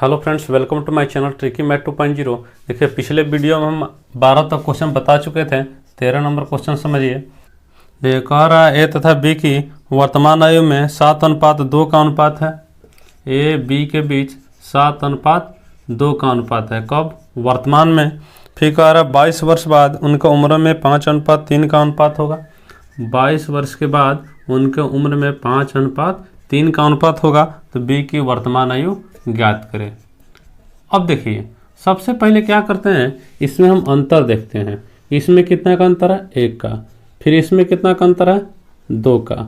Hello friends, welcome to my channel tricky math 2.0। देखिए, पिछले video में हम 12 तक क्वेश्चन बता चुके थे। 13 नंबर क्वेश्चन समझिए। ये कह रहा है ए तथा बी की वर्तमान आयु में 7:2 का अनुपात है। ए बी के बीच 7:2 का अनुपात है। कब? वर्तमान में। फिर कह रहा है 22 वर्ष बाद उनका उम्र में 5:3 का अनुपात होगा। 22 वर्ष के बाद उनके उम्र में 5:3 का अनुपात होगा। तो बी की वर्तमान आयु ज्ञात करें। अब देखिए, सबसे पहले क्या करते हैं, इसमें हम अंतर देखते हैं। इसमें कितना का अंतर है? 1 का। फिर इसमें कितना का अंतर है? 2 का।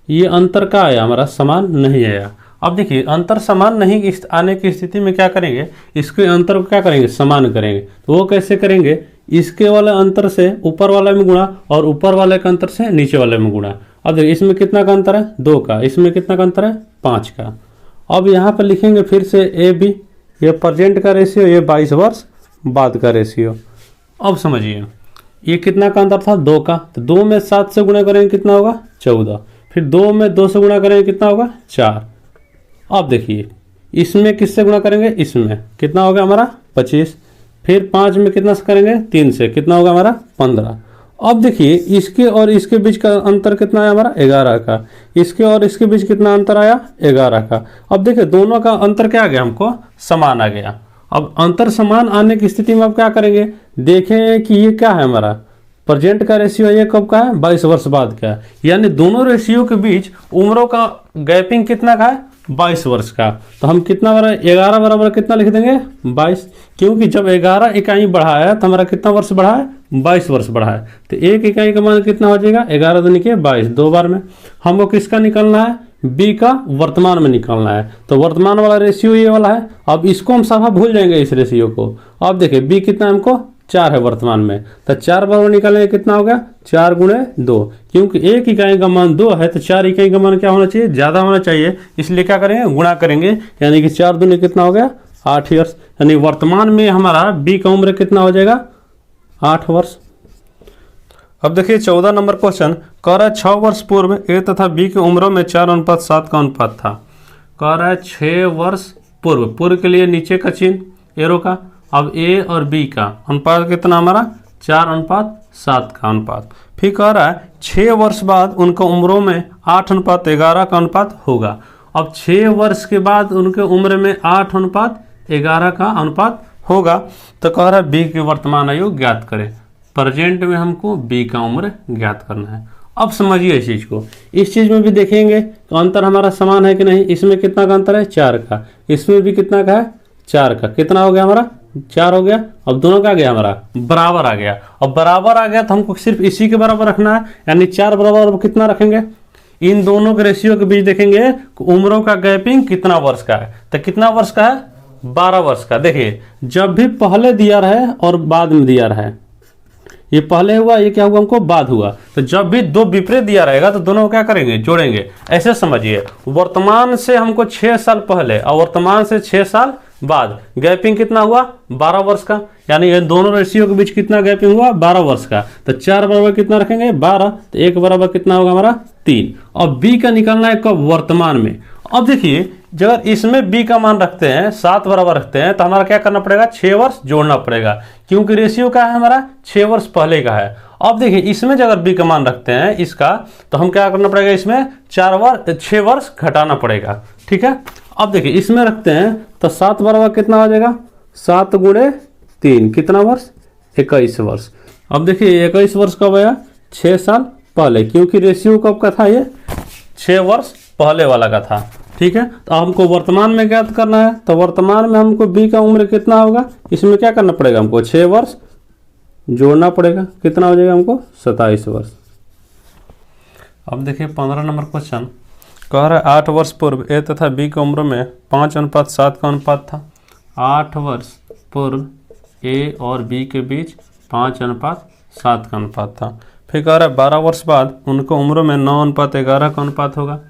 ये अंतर का आया हमारा, समान नहीं आया। अब देखिए, अंतर समान नहीं आने की स्थिति में क्या करेंगे, इसके अंतर को क्या करेंगे, समान करेंगे। तो वो कैसे करेंगे? इसके वाले अंतर से ऊपर वाले में गुणा और ऊपर वाले के अंतर से नीचे वाले में गुणा। अब देखिए, इसमें कितना का अंतर है? 2 का। इसमें कितना का अंतर है? 5 का। अब यहाँ पर लिखेंगे फिर से ए बी, ये प्रेजेंट का रेशियो, ये 22 वर्ष बाद का रेशियो। अब समझिए, ये कितना का अंतर था? 2 का। तो 2 में 7 से गुणा करेंगे कितना होगा? 14। फिर 2 में 2 से गुणा करेंगे कितना होगा? 4। अब देखिए, इसमें किससे गुणा करेंगे? इसमें कितना होगा हमारा? 25। फिर 5 में कितना से करेंगे? 3 से, कितना होगा हमारा? 15। अब देखिए, इसके और इसके बीच का अंतर कितना आया हमारा? 11 का। इसके और इसके बीच कितना अंतर आया? 11 का। अब देखिए, दोनों का अंतर क्या आ गया? हमको समान आ गया। अब अंतर समान आने की स्थिति में आप क्या करेंगे, देखें कि ये क्या है हमारा प्रेजेंट का रेशियो, ये कब का है? 22 वर्ष बाद का है। यानी दोनों रेशियो के बीच उम्रों का गैपिंग कितना का है? 22 वर्ष का। तो हम कितना बराबर? 11 बराबर कितना लिख देंगे? 22। क्योंकि जब 11 इकाई बढ़ा है तो हमारा कितना वर्ष बढ़ा है? 22 वर्ष बढ़ा है। तो 1 इकाई का मान कितना हो जाएगा? 11 दूनी के 22, 2 बार में। हमको किसका निकालना है? बी का वर्तमान में निकालना है। तो वर्तमान वाला रेशियो ये वाला है। अब इसको हम साफा भूल जाएंगे, इस रेशियो को। अब देखिए, बी कितना हमको? 4 है वर्तमान में। तो 4 बराबर निकालेंगे, कितना हो गया? 4 गुणे 2। क्योंकि 1 इकाई का मान 2 है तो 4 इकाई का मान क्या होना चाहिए? ज़्यादा होना चाहिए। इसलिए क्या करेंगे? गुणा करेंगे। यानी कि 4 दूनी कितना हो गया? 8 ईयर्स। यानी वर्तमान में हमारा बी का उम्र कितना हो जाएगा? 8 वर्ष। अब देखिए, 14 नंबर क्वेश्चन कह रहा है 6 वर्ष पूर्व ए तथा बी की उम्रों में 4:7 का अनुपात था। कह रहा है 6 वर्ष पूर्व। पूर्व के लिए नीचे का चिन्ह एरो का। अब ए और बी का अनुपात कितना हमारा? 4:7 का अनुपात। फिर कह रहा है 6 वर्ष बाद उनका उम्रों में 8:11 का अनुपात होगा। अब 6 वर्ष के बाद उनके उम्र में 8:11 का अनुपात होगा। तो कह रहा है बी की वर्तमान आयु ज्ञात करें। प्रेजेंट में हमको बी का उम्र ज्ञात करना है। अब समझिए इस चीज़ को। इस चीज़ में भी देखेंगे तो अंतर हमारा समान है कि नहीं। इसमें कितना का अंतर है? 4 का। इसमें भी कितना का है? 4 का। कितना हो गया हमारा? 4 हो गया। अब दोनों का आ गया हमारा बराबर आ गया। अब बराबर आ गया तो हमको सिर्फ इसी के बराबर रखना है। यानी 4 बराबर कितना रखेंगे? इन दोनों के रेशियो के बीच देखेंगे उम्रों का गैपिंग कितना वर्ष का है। तो कितना वर्ष का है? 12 वर्ष का। देखिए, जब भी पहले दिया रहे और बाद में दिया रहे, ये पहले हुआ, ये क्या हुआ? हमको बाद हुआ। तो जब भी दो विपरीत दिया रहेगा तो दोनों को क्या करेंगे? जोड़ेंगे। ऐसे समझिए, वर्तमान से हमको 6 साल पहले और वर्तमान से 6 साल बाद गैपिंग कितना हुआ? 12 वर्ष का। यानी ये दोनों रेशियो के बीच कितना गैपिंग हुआ? 12 वर्ष का। तो 4 बराबर कितना रखेंगे? 12। तो 1 बराबर कितना होगा हमारा? 3। और बी का निकालना है कब? वर्तमान में। अब देखिए, अगर इसमें बी का मान रखते हैं 7 बराबर रखते हैं तो हमारा क्या करना पड़ेगा? 6 वर्ष जोड़ना पड़ेगा। क्योंकि रेशियो का है हमारा? 6 वर्ष पहले का है। अब देखिए, इसमें अगर बी का मान रखते हैं इसका, तो हम क्या करना पड़ेगा? इसमें 6 वर्ष घटाना पड़ेगा। ठीक है। अब देखिए, इसमें रखते हैं तो 7 बराबर कितना हो जाएगा? 7 गुणे 3 कितना वर्ष? 21 वर्ष। अब देखिए, 21 वर्ष कब आया? 6 साल पहले। क्योंकि रेशियो कब का था? ये 6 वर्ष पहले वाला का था। ठीक है। तो हमको वर्तमान में ज्ञात करना है। तो वर्तमान में हमको बी का उम्र कितना होगा? इसमें क्या करना पड़ेगा? हमको 6 वर्ष जोड़ना पड़ेगा। कितना हो जाएगा हमको? 27 वर्ष। अब देखिए, 15 नंबर क्वेश्चन कह रहा है 8 वर्ष पूर्व ए तथा बी की उम्र में 5:7 का अनुपात था। 8 वर्ष पूर्व ए और बी के बीच 5:7 का अनुपात था। फिर कह रहा है 12 वर्ष बाद उनको उम्र में 9:11 का अनुपात होगा।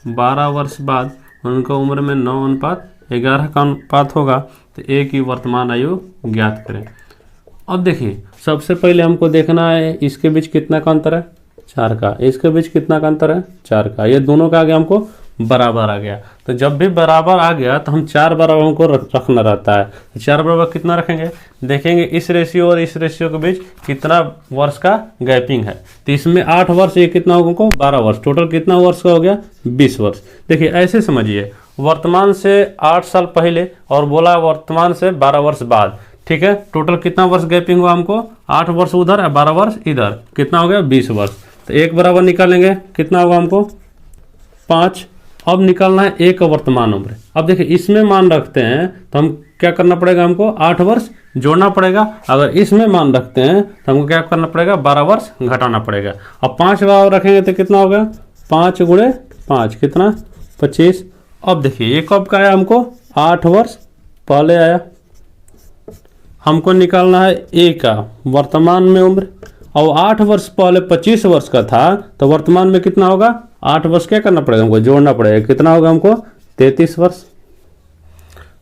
12 वर्ष बाद उनका उम्र में 9:11 का अनुपात होगा। तो ए की वर्तमान आयु ज्ञात करें। अब देखिए, सबसे पहले हमको देखना है इसके बीच कितना का अंतर है? 4 का। इसके बीच कितना का अंतर है? 4 का। ये दोनों का आ गया हमको बराबर आ गया। तो जब भी बराबर आ गया तो हम 4 बराबर को रखना रहता है। 4 बराबर कितना रखेंगे, देखेंगे इस रेशियो और इस रेशियो के बीच कितना वर्ष का गैपिंग है। तो इसमें 8 वर्ष, ये कितना होगा हमको 12 वर्ष, टोटल कितना वर्ष का हो गया 20 वर्ष। देखिए ऐसे समझिए, वर्तमान से 8 साल पहले और बोला वर्तमान से 12 वर्ष बाद, ठीक है। टोटल कितना वर्ष गैपिंग हुआ हमको, 8 वर्ष उधर और 12 वर्ष इधर, कितना हो गया 20 वर्ष। तो एक बराबर निकालेंगे, कितना होगा हमको 5। अब निकालना है एक वर्तमान उम्र। अब देखिए इसमें मान रखते हैं तो हम क्या करना पड़ेगा, हमको 8 वर्ष जोड़ना पड़ेगा। अगर इसमें मान रखते हैं तो हमको क्या करना पड़ेगा, 12 वर्ष घटाना पड़ेगा। अब 5 बराबर रखेंगे तो कितना होगा, 5 गुणे 5 कितना 25। अब देखिए ये कब का आया, हमको 8 वर्ष पहले आया। हमको निकालना है ए का वर्तमान में उम्र, और 8 वर्ष पहले 25 वर्ष का था, तो वर्तमान में कितना होगा, 8 वर्ष क्या करना पड़ेगा हमको, जोड़ना पड़ेगा। कितना होगा हमको 33 वर्ष।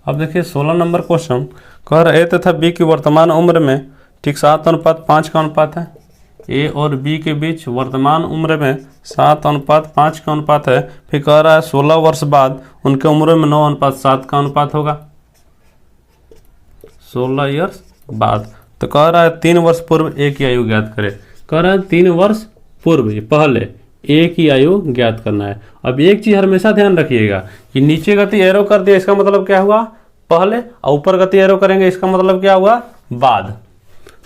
अब देखिए 16 नंबर क्वेश्चन कह रहा है ए तथा बी की वर्तमान उम्र में ठीक 7:5 का अनुपात है। ए और बी के बीच वर्तमान उम्र में 7:5 का अनुपात है। फिर कह रहा है 16 वर्ष बाद उनके उम्र में 9:7 का अनुपात होगा, 16 ईयर्स बाद। तो कह रहा है 3 वर्ष पूर्व ए की आयु ज्ञात करे। कह रहा है 3 वर्ष पूर्व पहले ए की आयु ज्ञात करना है। अब एक चीज हमेशा ध्यान रखिएगा कि नीचे गति एरो कर दिया, इसका मतलब क्या हुआ पहले, और ऊपर गति एरो करेंगे इसका मतलब क्या हुआ बाद।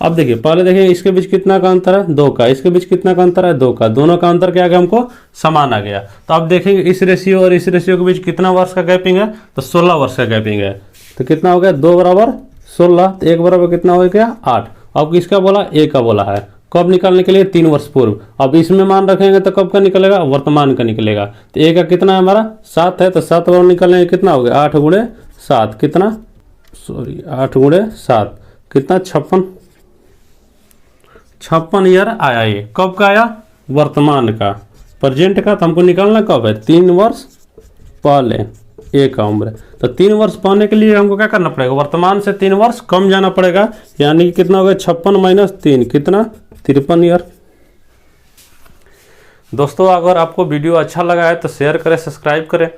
अब देखिए पहले देखिए इसके बीच कितना का अंतर है 2 का, इसके बीच कितना का अंतर है 2 का, दोनों का अंतर क्या आ गया हमको समान आ गया। तो अब देखेंगे इस रेशियो और इस रेशियो के बीच कितना वर्ष का गैपिंग है, तो 16 वर्ष का गैपिंग है। तो कितना हो गया 2 बराबर 16, तो 1 बराबर कितना हो गया 8। अब किसका बोला, ए का बोला है। कब निकालने के लिए 3 वर्ष पूर्व। अब इसमें मान रखेंगे तो कब का निकलेगा, वर्तमान का निकलेगा। तो ए का कितना है हमारा 7 है, तो 7 बार निकालेंगे कितना हो गया 8 गुणे 7 कितना 8 गुणे 7 कितना 56 ईयर आया। ये कब का आया, वर्तमान का। प्रेजेंट का तो हमको निकालना कब है, 3 वर्ष पहले ए का उम्र। तो 3 वर्ष पाने के लिए हमको क्या करना पड़ेगा, वर्तमान से 3 वर्ष कम जाना पड़ेगा, यानी कि कितना होगा 56 - 3 कितना 53 ईयर। दोस्तों अगर आपको वीडियो अच्छा लगा है तो शेयर करें, सब्सक्राइब करें।